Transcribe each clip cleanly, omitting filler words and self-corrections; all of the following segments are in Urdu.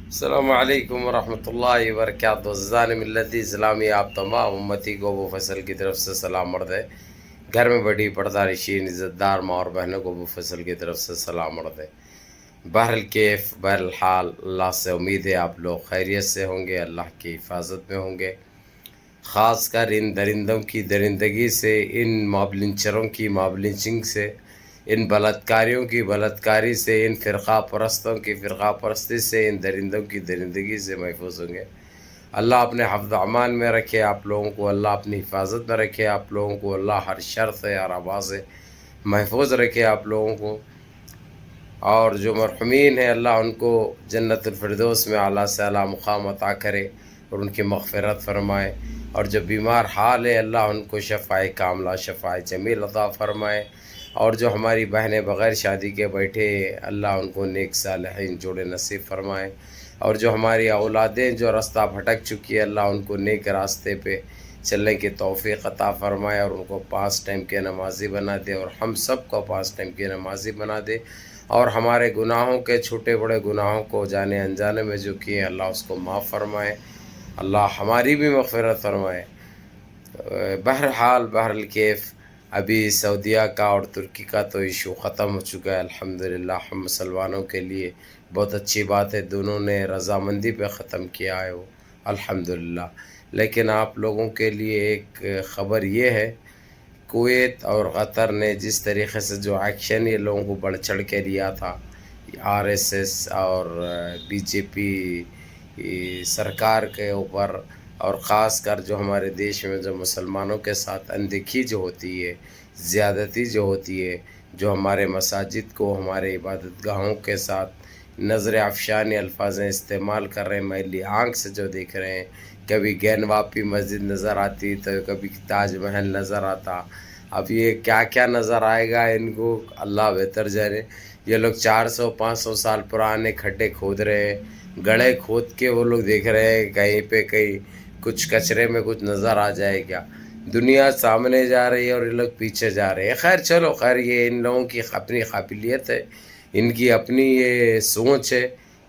السلام علیکم ورحمۃ اللہ وبرکاتہ عزیزان ملتی اسلامی، آپ تمام امتی کو ابو فصل کی طرف سے سلام مرد ہے۔ گھر میں بڑی پردہ نشین عزت دار ماں اور بہنوں کو ابو فصل کی طرف سے سلام مرد ہے۔ بہر کیف بہرحال اللہ سے امید ہے آپ لوگ خیریت سے ہوں گے، اللہ کی حفاظت میں ہوں گے، خاص کر ان درندوں کی درندگی سے، ان مابلنچروں کی مابلنچنگ سے، ان بلاتکاریوں کی بلاتکاری سے، ان فرقہ پرستوں کی فرقہ پرستی سے، ان درندوں کی درندگی سے محفوظ ہوں گے۔ اللہ اپنے حفظ امان میں رکھے آپ لوگوں کو، اللہ اپنی حفاظت میں رکھے آپ لوگوں کو، اللہ ہر شر سے ہر آبا سے محفوظ رکھے آپ لوگوں کو، اور جو مرحومین ہیں اللہ ان کو جنت الفردوس میں اعلیٰ سے اعلیٰ مقام عطا کرے اور ان کی مغفرت فرمائے، اور جو بیمار حال ہے اللہ ان کو شفائے کاملہ شفائے جمیل عطا فرمائے، اور جو ہماری بہنیں بغیر شادی کے بیٹھے اللہ ان کو نیک صالحین جوڑے نصیب فرمائے، اور جو ہماری اولادیں جو راستہ بھٹک چکی ہے اللہ ان کو نیک راستے پہ چلنے کی توفیق عطا فرمائے، اور ان کو 5 ٹائم کے نمازی بنا دے، اور ہم سب کو 5 ٹائم کے نمازی بنا دے، اور ہمارے گناہوں کے چھوٹے بڑے گناہوں کو جانے انجانے میں جو کیے اللہ اس کو معاف فرمائے، اللہ ہماری بھی مغفرت فرمائے۔ بہرحال بہرالکیف ابھی سعودیہ کا اور ترکی کا تو ایشو ختم ہو چکا ہے الحمدللہ، ہم مسلمانوں کے لیے بہت اچھی بات ہے، دونوں نے رضامندی پہ ختم کیا ہے وہ الحمدللہ۔ لیکن آپ لوگوں کے لیے ایک خبر یہ ہے، کویت اور قطر نے جس طریقے سے جو ایکشن یہ لوگوں کو بڑھ چڑھ کے لیا تھا، آر ایس ایس اور بی جے پی سرکار کے اوپر، اور خاص کر جو ہمارے دیش میں جو مسلمانوں کے ساتھ اندیکھی جو ہوتی ہے، زیادتی جو ہوتی ہے، جو ہمارے مساجد کو ہمارے عبادت گاہوں کے ساتھ نظر افشانی الفاظیں استعمال کر رہے ہیں، میلی آنکھ سے جو دیکھ رہے ہیں، کبھی گین واپی مسجد نظر آتی تو کبھی تاج محل نظر آتا، اب یہ کیا کیا نظر آئے گا ان کو اللہ بہتر جانے۔ یہ لوگ 400-500 سال پرانے کھڈے کھود رہے ہیں، گڑھے کھود کے وہ لوگ دیکھ رہے ہیں کہیں پہ کہیں کچھ کچرے میں کچھ نظر آ جائے کیا۔ دنیا سامنے جا رہی ہے اور یہ لوگ پیچھے جا رہے ہیں۔ خیر چلو، خیر یہ ان لوگوں کی اپنی قابلیت ہے، ان کی اپنی یہ سوچ ہے،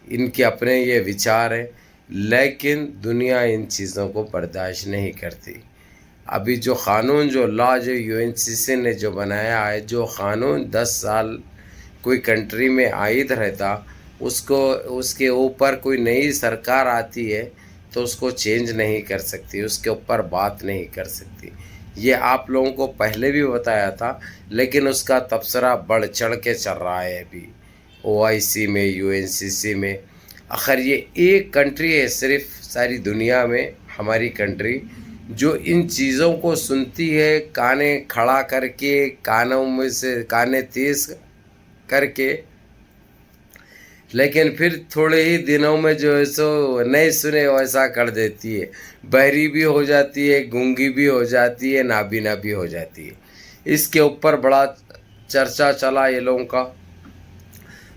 ان کے اپنے یہ وچار ہیں، لیکن دنیا ان چیزوں کو برداشت نہیں کرتی۔ ابھی جو قانون جو لا جو یو این سی سی نے جو بنایا ہے، جو قانون 10 سال کوئی کنٹری میں عائد رہتا، اس کے اوپر کوئی نئی سرکار آتی ہے تو اس کو چینج نہیں کر سکتی، اس کے اوپر بات نہیں کر سکتی۔ یہ آپ لوگوں کو پہلے بھی بتایا تھا، لیکن اس کا تبصرہ بڑھ چڑھ کے چل رہا ہے ابھی او آئی سی میں، یو این سی سی میں۔ آخر یہ ایک کنٹری ہے صرف ساری دنیا میں، ہماری کنٹری، جو ان چیزوں کو سنتی ہے کانے کھڑا کر کے، کانوں میں سے کانے تیز کر کے، لیکن پھر تھوڑے ہی دنوں میں جو ہے سو نہیں سنے ویسا کر دیتی ہے، بہری بھی ہو جاتی ہے، گونگی بھی ہو جاتی ہے، نابینا بھی ہو جاتی ہے۔ اس کے اوپر بڑا چرچا چلا یہ لوگوں کا،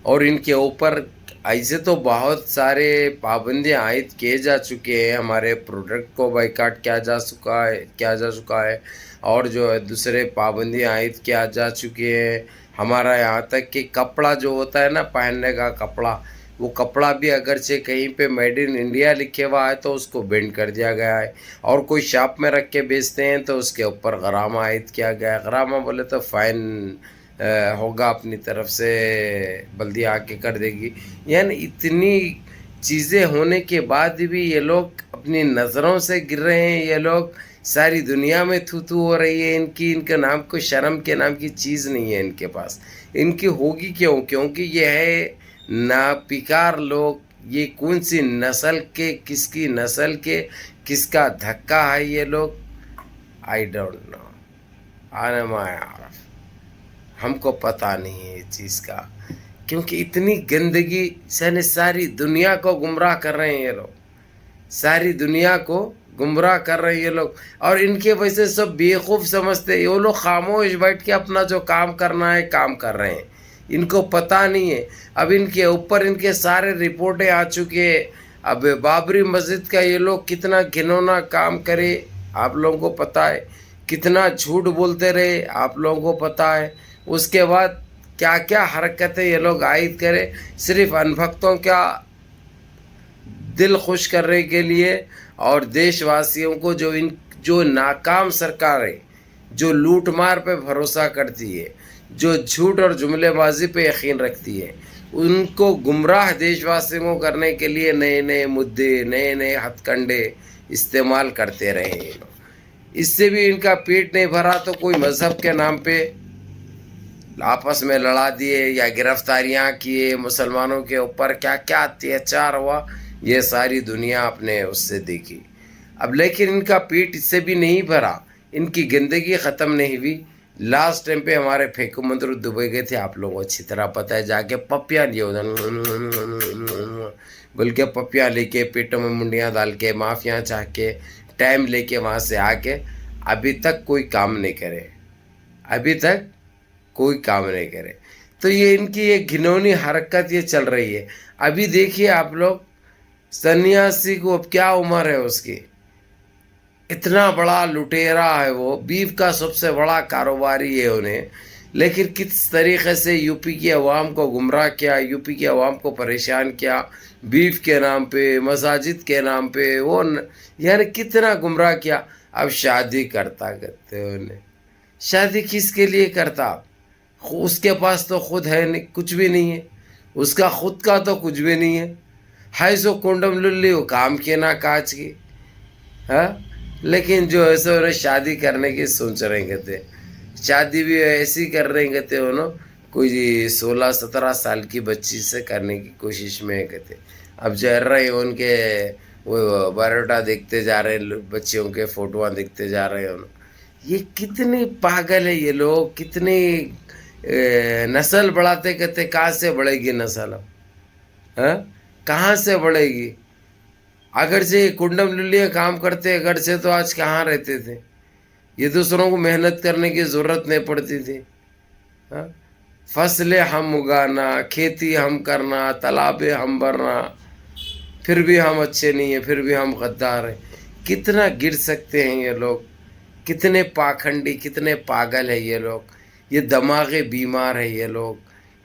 اور ان کے اوپر ایسے تو بہت سارے پابندیاں عائد کیے جا چکے ہیں، ہمارے پروڈکٹ کو بائیکاٹ کیا جا چکا ہے، اور جو ہے دوسرے پابندیاں عائد کیا جا چکے ہیں۔ ہمارا یہاں تک کہ کپڑا جو ہوتا ہے نا، پہننے کا کپڑا، وہ کپڑا بھی اگرچہ کہیں پہ میڈ ان انڈیا لکھے ہوا ہے تو اس کو بینڈ کر دیا گیا ہے، اور کوئی شاپ میں رکھ کے بیچتے ہیں تو اس کے اوپر غرامہ عائد کیا گیا ہے۔ غرامہ بولے تو فائن ہوگا، اپنی طرف سے بلدیہ آ کے کر دے گی۔ یعنی اتنی چیزیں ہونے کے بعد بھی یہ لوگ اپنی نظروں سے گر رہے ہیں، یہ لوگ ساری دنیا میں تھو تھو ہو رہی ہے، ان کے نام کو شرم کے نام کی چیز نہیں ہے ان کے پاس۔ ان کی ہوگی کیوں؟ کیونکہ یہ ہے ناپکار لوگ، یہ کون سی نسل کے، کس کی نسل کے، کس کا دھکا ہے یہ لوگ، آئی ڈونٹ نو، انا ما اعرف، ہم کو پتہ نہیں ہے اس چیز کا، کیونکہ اتنی گندگی سے ساری دنیا کو گمراہ کر رہے ہیں یہ لوگ، ساری دنیا کو گمراہ کر رہے ہیں یہ لوگ، اور ان کے وجہ سے سب بیوقوف سمجھتے ہیں، یہ لوگ خاموش بیٹھ کے اپنا جو کام کرنا ہے کام کر رہے ہیں، ان کو پتہ نہیں ہے۔ اب ان کے اوپر ان کے سارے رپورٹیں آ چکی ہیں، اب بابری مسجد کا یہ لوگ کتنا گھنونا کام کرے آپ لوگوں کو پتہ ہے، کتنا جھوٹ بولتے رہے آپ لوگوں کو پتہ ہے، اس کے بعد کیا کیا حرکتیں یہ لوگ عائد کرے، صرف انبھکتوں کا دل خوش کرنے کے لیے اور دیش واسیوں کو جو ناکام سرکاریں جو لوٹ مار پہ بھروسہ کرتی ہے، جو جھوٹ اور جملے بازی پہ یقین رکھتی ہے، ان کو گمراہ دیش واسیوں کو کرنے کے لیے نئے نئے مدعے، نئے نئے ہتھ کنڈے استعمال کرتے رہے ہیں۔ اس سے بھی ان کا پیٹ نہیں بھرا تو کوئی مذہب کے نام پہ آپس میں لڑا دیے یا گرفتاریاں کیے، مسلمانوں کے اوپر کیا کیا اتیاچار ہوا، یہ ساری دنیا آپ نے اس سے دیکھی۔ اب لیکن ان کا پیٹ اس سے بھی نہیں بھرا، ان کی گندگی ختم نہیں ہوئی۔ لاسٹ ٹائم پہ ہمارے پھیکو مندر دبئی گئے تھے، آپ لوگوں کو اچھی طرح پتہ ہے، جا کے پپیاں لیے بلکہ پپیاں لے کے پیٹوں میں منڈیاں ڈال کے معافیاں چاہ کے ٹائم لے کے وہاں سے آ کے ابھی تک کوئی کام نہیں کرے، ابھی تک کوئی کام نہیں کرے۔ تو یہ ان کی ایک گھنونی حرکت یہ چل رہی ہے۔ ابھی دیکھیے آپ لوگ، سنیاسی کو اب کیا عمر ہے اس کی، اتنا بڑا لٹیرا ہے وہ، بیف کا سب سے بڑا کاروباری ہے انہیں، لیکن کس طریقے سے یو پی کی عوام کو گمراہ کیا، یو پی کی عوام کو پریشان کیا، بیف کے نام پہ، مساجد کے نام پہ، وہ یعنی کتنا گمراہ کیا۔ اب شادی کرتا کرتے انہیں، شادی کس کے لیے کرتا؟ اس کے پاس تو خود ہے نہیں، کچھ بھی نہیں ہے، اس کا خود کا تو کچھ بھی نہیں ہے سو کنڈم للی وہ کام کی نہ کاج کی، ہاں۔ لیکن جو ایسے انہیں شادی کرنے کی سوچ رہے تھے، شادی بھی ایسی کر رہے تھے انہوں، کوئی 16-17 سال کی بچی سے کرنے کی کوشش میں کہتے۔ اب جہر رہے ان کے وہ بایوڈاٹا دیکھتے جا رہے، بچیوں کے فوٹوਆਂ دیکھتے جا رہے ہیں انہوں۔ یہ کتنی پاگل ہے یہ لوگ، کتنی نسل بڑھاتے کہتے، کہاں سے بڑھے گی نسل؟ ہاں، کہاں سے بڑھے گی؟ اگرچہ کنڈم للیاں کام کرتے، اگرچہ تو آج کہاں رہتے تھے، یہ دوسروں کو محنت کرنے کی ضرورت نہیں پڑتی تھی۔ ہاں، فصلیں ہم اگانا، کھیتی ہم کرنا، تالابیں ہم بھرنا، پھر بھی ہم اچھے نہیں ہیں، پھر بھی ہم غدار ہیں۔ کتنا گر سکتے ہیں یہ لوگ، کتنے پاکھنڈی، کتنے پاگل ہیں یہ لوگ، یہ دماغی بیمار ہے یہ لوگ،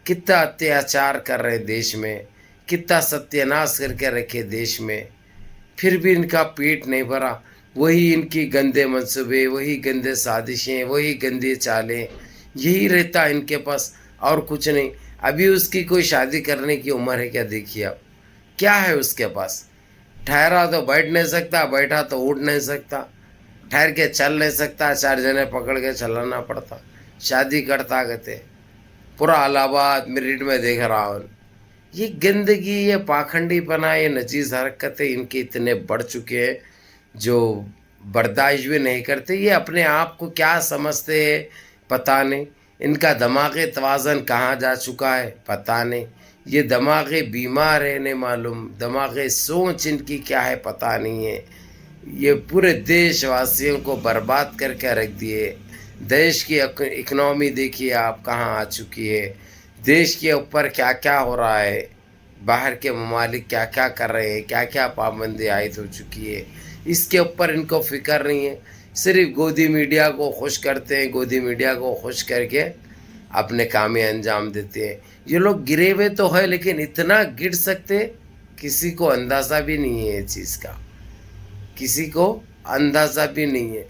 کتنا اتیاچار کر رہے دیش میں، کتنا ستیہ ناش کر کے رکھے دیش میں، پھر بھی ان کا پیٹ نہیں بھرا۔ وہی ان کی گندے منصوبے، وہی گندے سازشیں، وہی گندی چالیں، یہی رہتا ان کے پاس اور کچھ نہیں۔ ابھی اس کی کوئی شادی کرنے کی عمر ہے کیا؟ دیکھیے اب کیا ہے اس کے پاس، ٹھہرا تو بیٹھ نہیں سکتا، بیٹھا تو اٹھ نہیں سکتا، ٹھہر کے چل نہیں سکتا، 4 جنے پکڑ کے چلانا پڑتا، شادی کرتا کہتے۔ پورا الہ آباد میرٹ میں دیکھ رہا ہوں۔ یہ گندگی، یہ پاکھنڈی پنا، یہ نچیز حرکتیں ان کے اتنے بڑھ چکے ہیں جو برداشت بھی نہیں کرتے۔ یہ اپنے آپ کو کیا سمجھتے ہیں پتہ نہیں، ان کا دماغی توازن کہاں جا چکا ہے پتہ نہیں، یہ دماغی بیمار ہے نہیں معلوم، دماغی سوچ ان کی کیا ہے پتہ نہیں ہے۔ یہ پورے دیش واسیوں کو برباد کر کے رکھ دیے۔ دیش کی اکنامی دیکھیے آپ کہاں آ چکی ہے، دیش کے اوپر کیا کیا ہو رہا ہے، باہر کے ممالک کیا کیا کر رہے ہیں، کیا کیا پابندی عائد ہو چکی ہے، اس کے اوپر ان کو فکر نہیں ہے۔ صرف گودی میڈیا کو خوش کرتے ہیں، گودی میڈیا کو خوش کر کے اپنے کامیں انجام دیتے ہیں۔ یہ لوگ گرے ہوئے تو ہے لیکن اتنا گر سکتے کسی کو اندازہ بھی نہیں ہے، اس چیز کا کسی کو اندازہ بھی نہیں ہے۔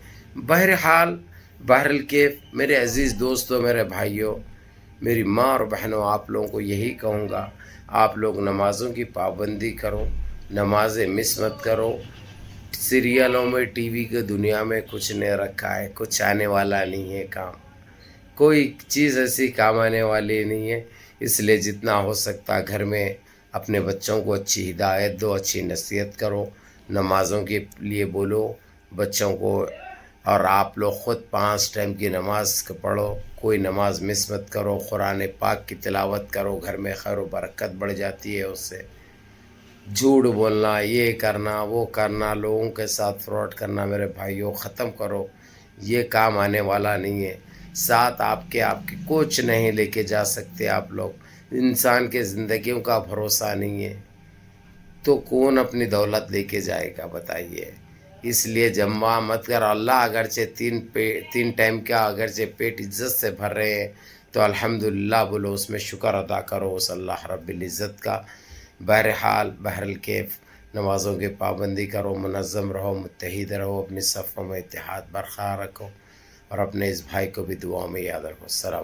بہرحال میرے عزیز دوستوں، میرے بھائیوں، میری ماں اور بہنوں، آپ لوگوں کو یہی کہوں گا، آپ لوگ نمازوں کی پابندی کرو، نمازیں مس مت کرو۔ سیریلوں میں، ٹی وی کے دنیا میں کچھ نہیں رکھا ہے، کچھ آنے والا نہیں ہے کام، کوئی چیز ایسی کام آنے والی نہیں ہے۔ اس لیے جتنا ہو سکتا گھر میں اپنے بچوں کو اچھی ہدایت دو، اچھی نصیحت کرو، نمازوں کے لیے بولو بچوں کو، اور آپ لوگ خود 5 ٹائم کی نماز پڑھو، کوئی نماز مس مت کرو، قرآن پاک کی تلاوت کرو، گھر میں خیر و برکت بڑھ جاتی ہے اس سے۔ جھوٹ بولنا، یہ کرنا، وہ کرنا، لوگوں کے ساتھ فراڈ کرنا میرے بھائیوں ختم کرو، یہ کام آنے والا نہیں ہے۔ ساتھ آپ کے کچھ نہیں لے کے جا سکتے آپ لوگ، انسان کے زندگیوں کا بھروسہ نہیں ہے تو کون اپنی دولت لے کے جائے گا بتائیے۔ اس لیے جمع مت کر، اللہ اگرچہ 3 ٹائم کا اگرچہ پیٹ عزت سے بھر رہے ہیں تو الحمدللہ بولو، اس میں شکر ادا کرو اس اللہ رب العزت کا۔ بہرحال نمازوں کی پابندی کرو، منظم رہو، متحد رہو، اپنی صفوں میں اتحاد برقرار رکھو، اور اپنے اس بھائی کو بھی دعاؤں میں یاد رکھو۔ السلام علیکم۔